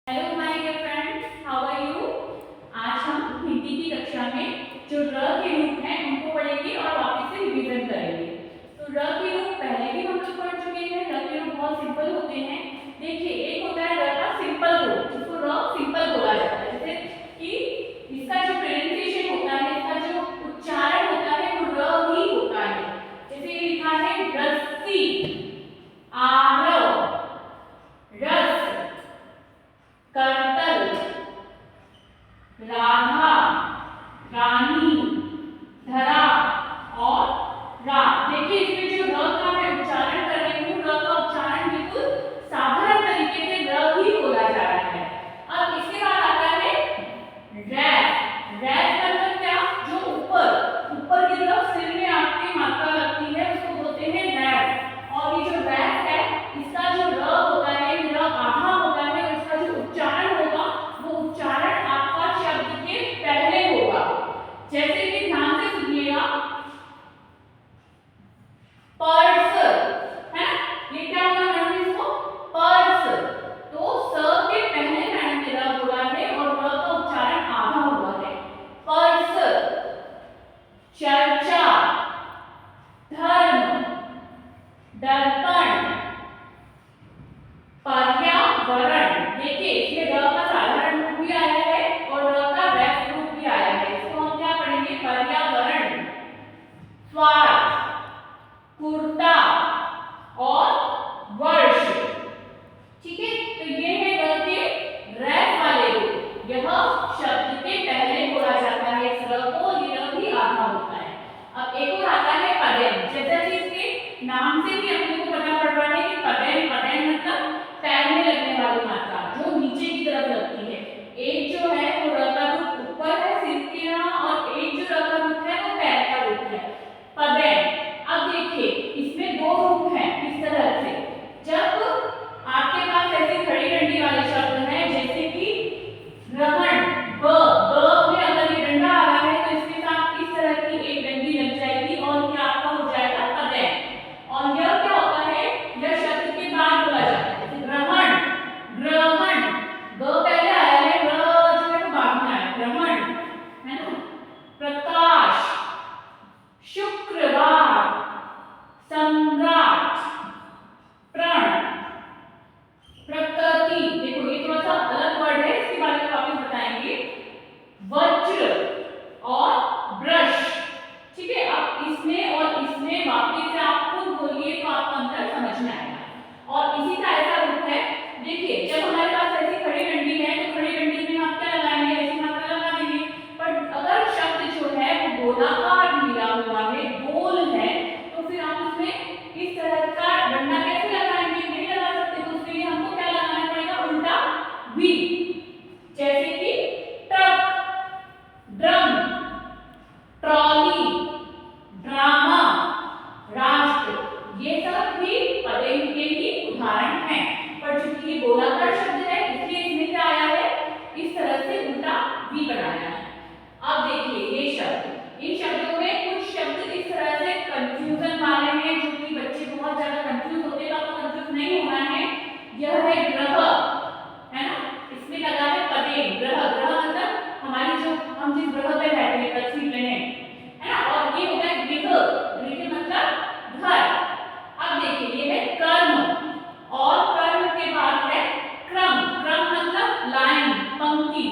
Hello my dear friends, how are you. आज हम हिंदी की कक्षा में जो र के रूप हैं उनको पढ़ेंगे और वापस से रिवीजन करेंगे। तो र के रूप पहले भी हम लोग पढ़ चुके हैं। र के रूप बहुत सिंपल होते हैं। देखिए, एक होता है र का सिंपल रूप, जिसको र सिंपल बोला जाता है। जैसे कि इसका जो प्रोनाउंसिएशन होता है, इसका जो उच्चारण होता है वो र ही होता है। जैसे ये लिखा है रस्सी, आरव, रस, करतल, राधा, रानी, धरा और रात। देखिए, इसमें जो र का मैं उच्चारण कर रही हूँ, र का उच्चारण बिल्कुल साधारण तरीके से र ही बोला जा रहा है। अब इसके बाद आता है रैप। रैप मतलब क्या? जो ऊपर ऊपर की तरफ सिर में आपके मात्रा लगती है उसको बोलते हैं रैप। और ये जो रैप है, इसका जो र होता है, र आधा होता है और इसका जो उच्चारण होगा वो उच्चारण आपका शब्द के पहले होगा। जैसे कि ध्यान से सुनिएगा, पर्स है ना, ये क्या होगा मैडम? इसको पर्स। तो स के पहले मैडम ने र बोला है और र का उच्चारण आधा हुआ है। पर्स, चर्चा, धर्म, दर्पण, पर्यावरण। देखिए, इसमें र का साधारण रूप भी आया है और र का व्यस्त रूप भी आया है। इसको हम क्या पढ़ेंगे? पर्यावरण, स्वार्थ, कुर्ता और वर्ष। ठीक है, तो ये है र के रैप वाले रूप। यह शब्द के पहले बोला जाता है इस र को, ये र भी आधा होता है। अब एक और आता है पदेन। जैसा कि इसके नाम से भी हम लोग को पता पड़ रहा है कि पदेन, पदेन मतलब पैर में लगने वाली मात्रा जो नीचे की तरफ लगती है। एक जो है वो र का रूप ऊपर है सिर के यहाँ, और एक जो र का रूप है वो पैर का रूप है, पदेन। अब देखिए, इसमें दो रूप हैं इस तरह से। जब आपके पास ऐसे खड़ी डंडी वाले शब्द हैं, जैसे कि ग्रहण, ब में अगर ये डंडा आ रहा है तो इसके साथ इस तरह की एक डंडी लग जाएगी और ये आपका हो जाएगा पदेन। और यह क्या होता है? यह शब्द के बाद बोला जाता है। जैसे ग्रहण, ग्रहण, ग पहले आया है, र जो है वो बाद में आया, ग्रहण है ना। प्रकाश, शुक्रवार, सम्राट, प्रण, प्रकृति। देखो, ये थोड़ा सा अलग वर्ड है, इसके बारे में वापस बताएंगे। वज्र और ब्रश। ठीक है, अब इसमें और इसमें वापस से आप खुद बोलिए तो आपको अंतर समझ में आएगा। और इसी का ऐसा रूप है। देखिए, जब हमारे पास ऐसी खड़ी डंडी है तो खड़ी डंडी में आप क्या लगाएंगे? ऐसी मात्रा लगा देंगे। पर अगर शब्द जो है वो गोलाकार लिया हुआ है, गोल है, तो फिर आप उसमें इस तरह का डंडा कैसे लगाएंगे? नहीं लगा सकते, तो उसके लिए हमको क्या लगाना पड़ेगा? उल्टा वी। जैसे कि ट्रक, ड्रम, ट्रॉली, ड्रामा, राष्ट्र। ये सब भी पदेन के ही उदाहरण हैं। पर चूंकि ये गोलाकार शब्द है इसलिए इसमें क्या आया है? इस तरह से उल्टा वी बनाया है। अब देखिए, ये शब्द, इन शब्दों में कुछ शब्द इस तरह से कंफ्यूजन वाले हैं, जो कि बच्चे बहुत ज्यादा कंफ्यूज होते हैं। तो आपको कंफ्यूज नहीं होना है। यह है ग्रह, है ना, इसमें लगा है पदेन। ग्रह, ग्रह मतलब हमारी जो हम जिस ग्रह पे रहते हैं, पृथ्वी पे है ना। और ये होता है गृह, गृह मतलब घर। अब देखिए, ये है कर्म और कर्म के बाद है क्रम। क्रम मतलब लाइन, पंक्ति।